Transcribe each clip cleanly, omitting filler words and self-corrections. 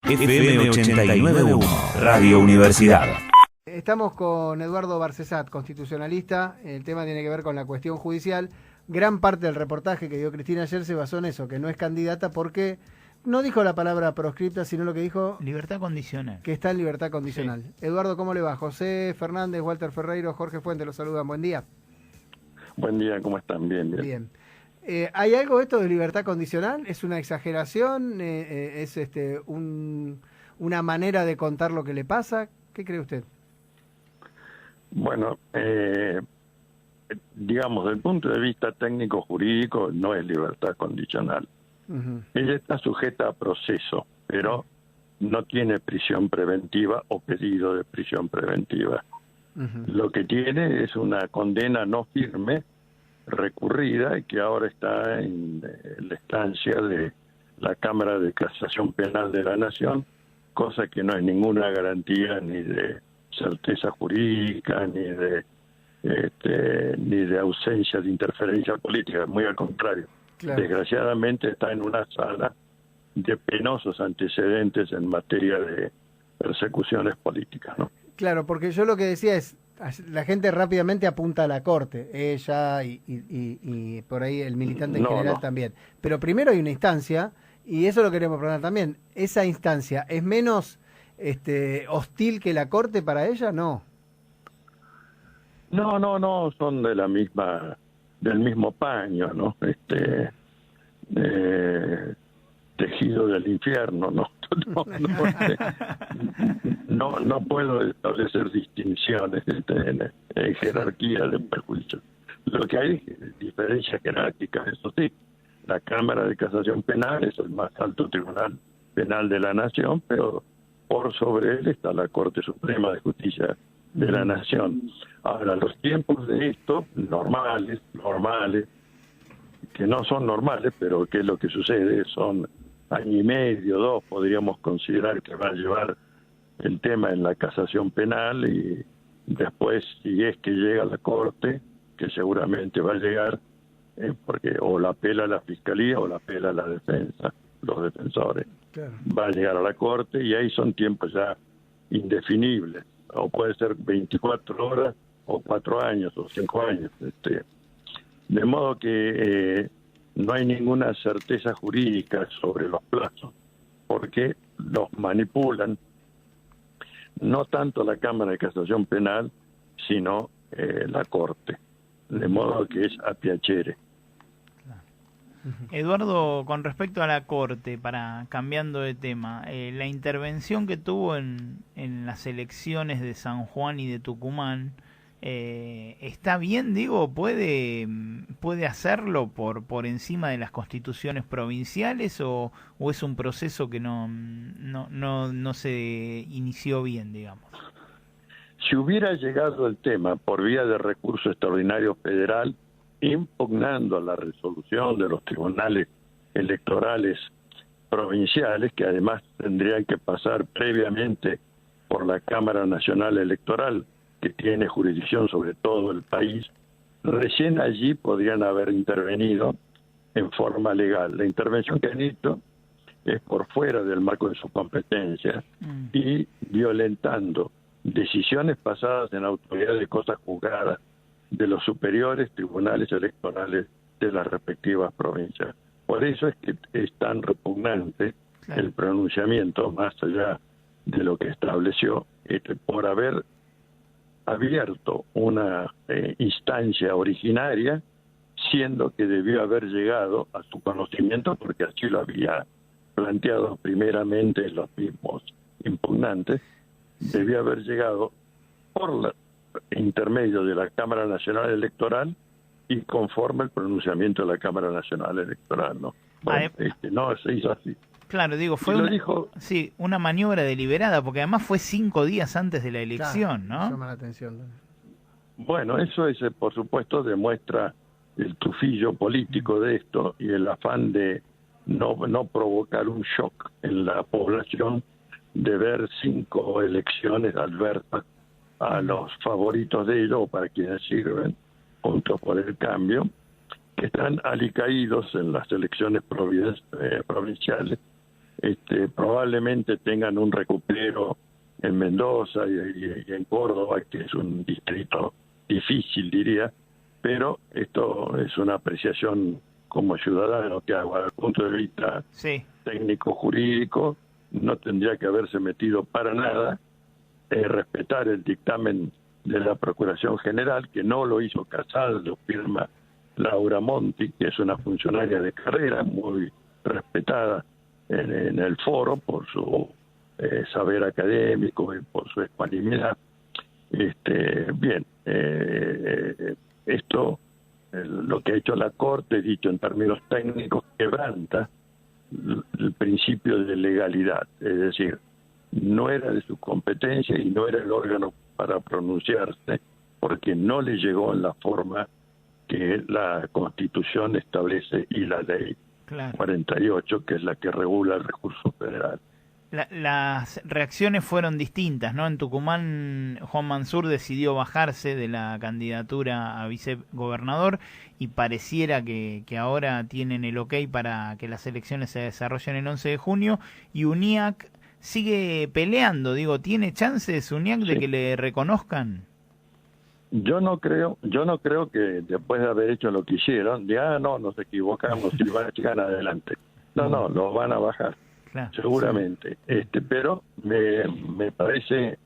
FM 89.1, Radio Universidad. Estamos con Eduardo Barcesat, constitucionalista. El tema tiene que ver con la cuestión judicial. Gran parte del reportaje que dio Cristina ayer se basó en eso, que no es candidata porque no dijo la palabra proscripta, sino lo que dijo... Libertad condicional. Que está en libertad condicional. Sí. Eduardo, ¿cómo le va? José Fernández, Walter Ferreiro, Jorge Fuentes, los saludan. Buen día. Buen día, ¿cómo están? Bien, bien. Bien. ¿Hay algo de esto de libertad condicional? ¿Es una exageración? ¿Es una manera de contar lo que le pasa? ¿Qué cree usted? Bueno, digamos, desde el punto de vista técnico-jurídico, no es libertad condicional. Ella está sujeta a proceso, pero no tiene prisión preventiva o pedido de prisión preventiva. Lo que tiene es una condena no firme, recurrida, y que ahora está en la instancia de la Cámara de Casación Penal de la Nación, cosa que no es ninguna garantía ni de certeza jurídica, ni de ausencia de interferencia política, muy al contrario. Claro. Desgraciadamente está en una sala de penosos antecedentes en materia de persecuciones políticas, ¿no? Claro, porque yo lo que decía es, la gente rápidamente apunta a la Corte, ella y por ahí el militante en general también. Pero primero hay una instancia, y eso lo queremos preguntar también, ¿esa instancia es menos hostil que la Corte para ella? No, son de la misma, del mismo paño, ¿no? Tejido del infierno, ¿no? No puedo establecer distinciones en jerarquía de perjuicios. Lo que hay es diferencias jerárquicas, eso sí. La Cámara de Casación Penal es el más alto tribunal penal de la Nación, pero por sobre él está la Corte Suprema de Justicia de la Nación. Ahora, los tiempos de esto, normales, que no son normales, pero que es lo que sucede, son año y medio, 2, podríamos considerar que va a llevar el tema en la casación penal, y después, si es que llega a la Corte, que seguramente va a llegar, porque o la apela la Fiscalía o la apela la defensa, los defensores. Claro. Va a llegar a la Corte y ahí son tiempos ya indefinibles, o puede ser 24 horas, o 4 años, o 5 años. De modo que no hay ninguna certeza jurídica sobre los plazos, porque los manipulan no tanto la Cámara de Casación Penal, sino la Corte, de modo que es a piacere. Eduardo, con respecto a la Corte, cambiando de tema, la intervención que tuvo en las elecciones de San Juan y de Tucumán, ¿está bien, digo? ¿Puede hacerlo por encima de las constituciones provinciales o es un proceso que no se inició bien, digamos? Si hubiera llegado el tema por vía de recurso extraordinario federal, impugnando la resolución de los tribunales electorales provinciales, que además tendrían que pasar previamente por la Cámara Nacional Electoral, que tiene jurisdicción sobre todo el país, recién allí podrían haber intervenido en forma legal. La intervención que han hecho es por fuera del marco de su competencia y violentando decisiones pasadas en autoridad de cosas juzgadas de los superiores tribunales electorales de las respectivas provincias. Por eso es que es tan repugnante el pronunciamiento, más allá de lo que estableció, por haber abierto una instancia originaria, siendo que debió haber llegado a su conocimiento, porque así lo había planteado primeramente los mismos impugnantes, debió haber llegado por intermedio de la Cámara Nacional Electoral y conforme el pronunciamiento de la Cámara Nacional Electoral, ¿no? Bueno, no se hizo así. Claro, digo, fue una maniobra deliberada, porque además fue 5 días antes de la elección, ¿no? Llama la atención. Bueno, eso por supuesto demuestra el tufillo político de esto y el afán de no provocar un shock en la población de ver 5 elecciones adversas a los favoritos de ellos, o para quienes sirven, Juntos por el Cambio, que están alicaídos en las elecciones provinciales probablemente tengan un recupero en Mendoza y en Córdoba, que es un distrito difícil, diría, pero esto es una apreciación como ciudadano que hago desde el punto de vista técnico-jurídico. No tendría que haberse metido para nada, respetar el dictamen de la Procuración General, que no lo hizo Casal, lo firma Laura Monti, que es una funcionaria de carrera muy respetada en el foro por su saber académico y por su ecuanimidad. Esto, lo que ha hecho la Corte, dicho en términos técnicos, quebranta el principio de legalidad, es decir, no era de su competencia y no era el órgano para pronunciarse, porque no le llegó en la forma que la Constitución establece y la Ley 48, que es la que regula el recurso federal. Las reacciones fueron distintas, ¿no? En Tucumán, Juan Mansur decidió bajarse de la candidatura a vicegobernador y pareciera que ahora tienen el ok para que las elecciones se desarrollen el 11 de junio y UNIAC sigue peleando. Digo, ¿tiene chances UNIAC de que le reconozcan? Yo no creo que después de haber hecho lo que hicieron, nos equivocamos y van adelante. No, lo van a bajar. Claro, seguramente, pero me parece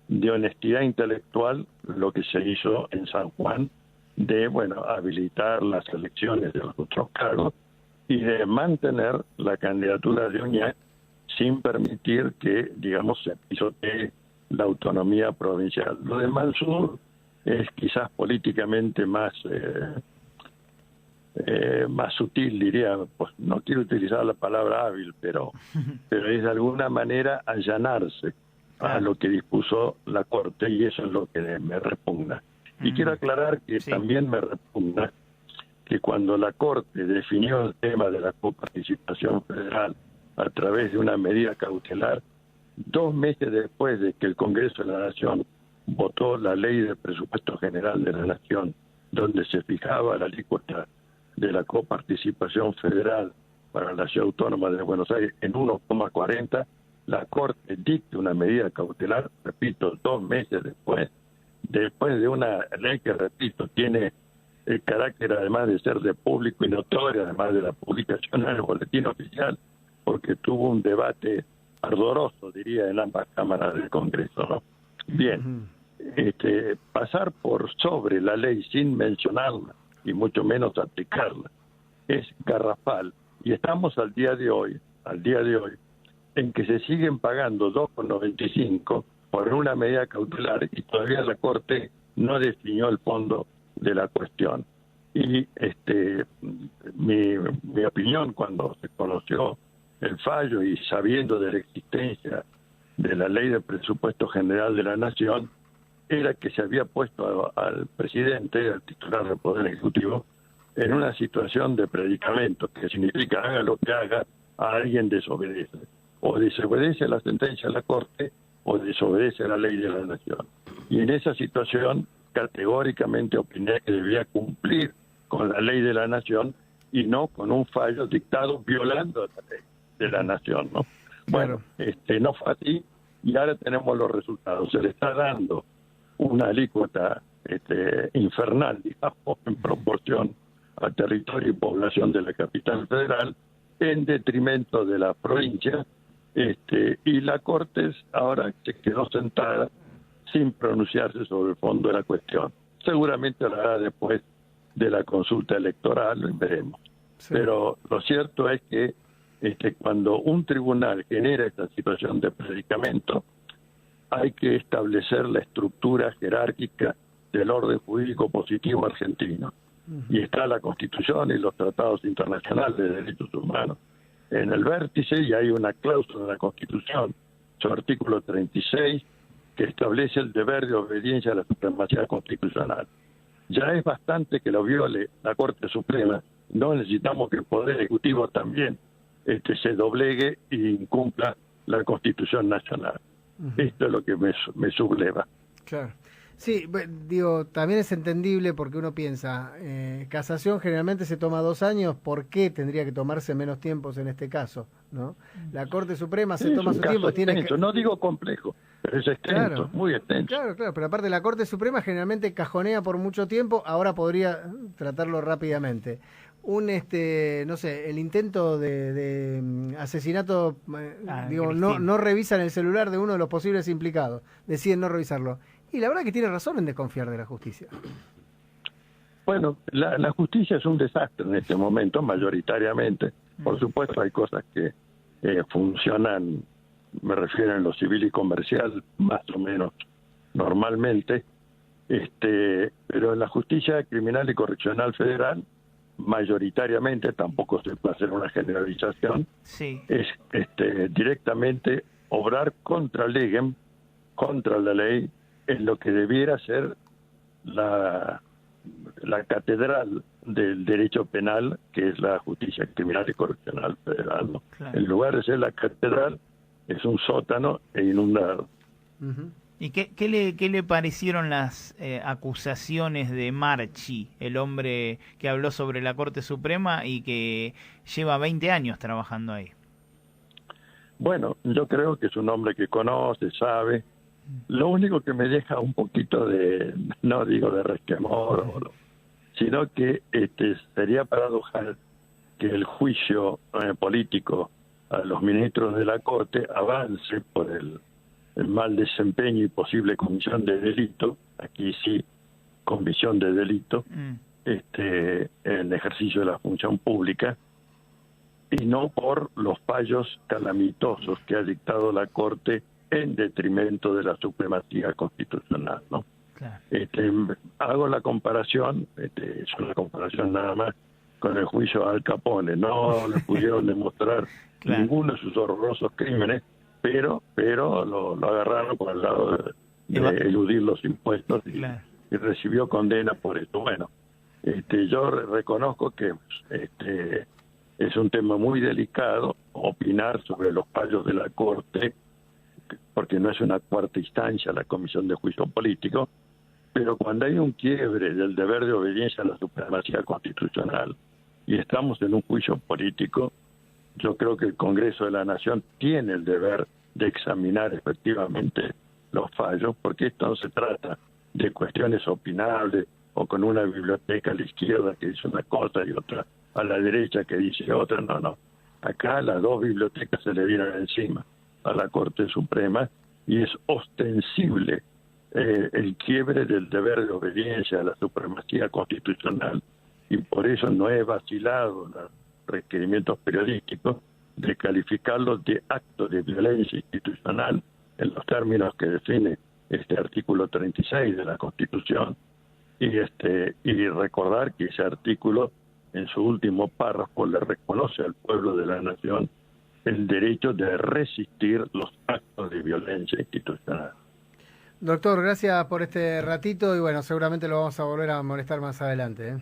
de honestidad intelectual lo que se hizo en San Juan de, habilitar las elecciones de los otros cargos y de mantener la candidatura de UNIAC sin permitir que, digamos, se pisotee la autonomía provincial. Lo de Mansur es quizás políticamente más sutil, diría, pues no quiero utilizar la palabra hábil, pero es de alguna manera allanarse a lo que dispuso la Corte, y eso es lo que me repugna. Y quiero aclarar que también me repugna que cuando la Corte definió el tema de la coparticipación federal a través de una medida cautelar, 2 meses después de que el Congreso de la Nación votó la Ley de Presupuesto General de la Nación, donde se fijaba la alícuota de la coparticipación federal para la Ciudad Autónoma de Buenos Aires en 1,40, la Corte dicta una medida cautelar, repito, 2 meses después de una ley que, repito, tiene el carácter, además de ser de público y notorio, además de la publicación en el boletín oficial, porque tuvo un debate ardoroso, diría, en ambas cámaras del Congreso, ¿no? Bien, pasar por sobre la ley sin mencionarla y mucho menos aplicarla es garrafal, y estamos al día de hoy en que se siguen pagando 2,95 por una medida cautelar y todavía la Corte no definió el fondo de la cuestión. Y mi opinión, cuando se conoció el fallo y sabiendo de la existencia de la Ley de Presupuesto General de la Nación, era que se había puesto al presidente, al titular del Poder Ejecutivo, en una situación de predicamento, que significa haga lo que haga, a alguien desobedece. O desobedece la sentencia de la Corte o desobedece la ley de la Nación. Y en esa situación, categóricamente opiné que debía cumplir con la ley de la Nación y no con un fallo dictado violando la ley de la Nación, ¿no? Bueno, no fue así y ahora tenemos los resultados. Se le está dando una alícuota infernal, digamos, en proporción al territorio y población de la capital federal, en detrimento de la provincia, y la Corte ahora se quedó sentada sin pronunciarse sobre el fondo de la cuestión. Seguramente lo hará después de la consulta electoral, lo veremos. Sí. Pero lo cierto es que cuando un tribunal genera esta situación de predicamento, hay que establecer la estructura jerárquica del orden jurídico positivo argentino. Y está la Constitución y los tratados internacionales de derechos humanos en el vértice, y hay una cláusula en la Constitución, su artículo 36, que establece el deber de obediencia a la supremacía constitucional. Ya es bastante que lo viole la Corte Suprema, no necesitamos que el Poder Ejecutivo también se doblegue e incumpla la Constitución Nacional. Esto es lo que me subleva. Claro. Sí, digo, también es entendible porque uno piensa, casación generalmente se toma 2 años, ¿por qué tendría que tomarse menos tiempos en este caso? ¿No? La Corte Suprema se toma su tiempo. No digo complejo, pero es extenso, claro, muy extenso. Claro, pero aparte la Corte Suprema generalmente cajonea por mucho tiempo, ahora podría tratarlo rápidamente. No sé, el intento de asesinato, no revisan el celular de uno de los posibles implicados, deciden no revisarlo. Y la verdad que tiene razón en desconfiar de la justicia. Bueno, la justicia es un desastre en este momento, mayoritariamente. Por supuesto hay cosas que funcionan, me refiero en lo civil y comercial, más o menos normalmente, pero en la justicia criminal y correccional federal, mayoritariamente, tampoco se puede hacer una generalización, sí, es directamente obrar contra legem, contra la ley, en lo que debiera ser la catedral del derecho penal, que es la justicia criminal y correccional federal, ¿no? Claro. En lugar de ser la catedral, es un sótano e inundado. Uh-huh. ¿Y qué le parecieron las acusaciones de Marchi, el hombre que habló sobre la Corte Suprema y que lleva 20 años trabajando ahí? Bueno, yo creo que es un hombre que conoce, sabe. Lo único que me deja un poquito no digo de resquemor, sino que sería paradojal que el juicio político a los ministros de la Corte avance por el mal desempeño y posible comisión de delito, aquí sí, comisión de delito, en ejercicio de la función pública, y no por los fallos calamitosos que ha dictado la Corte en detrimento de la supremacía constitucional, ¿no? Claro. Hago la comparación, es una comparación nada más, con el juicio a Al Capone. No le pudieron demostrar claro, ninguno de sus horrorosos crímenes, pero lo agarraron por el lado de eludir los impuestos claro, y recibió condena por eso. Bueno, yo reconozco que es un tema muy delicado opinar sobre los fallos de la Corte, porque no es una cuarta instancia la comisión de juicio político, pero cuando hay un quiebre del deber de obediencia a la supremacía constitucional y estamos en un juicio político, yo creo que el Congreso de la Nación tiene el deber de examinar efectivamente los fallos, porque esto no se trata de cuestiones opinables o con una biblioteca a la izquierda que dice una cosa y otra a la derecha que dice otra, no. Acá las dos bibliotecas se le vienen encima a la Corte Suprema y es ostensible el quiebre del deber de obediencia a la supremacía constitucional, y por eso no he vacilado en los requerimientos periodísticos de calificarlos de acto de violencia institucional en los términos que define este artículo 36 de la Constitución, y recordar que ese artículo en su último párrafo le reconoce al pueblo de la nación el derecho de resistir los actos de violencia institucional. Doctor, gracias por este ratito y bueno, seguramente lo vamos a volver a molestar más adelante.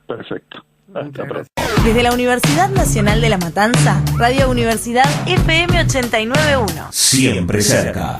Perfecto. Hasta pronto. Desde la Universidad Nacional de La Matanza, Radio Universidad FM 89.1. Siempre cerca.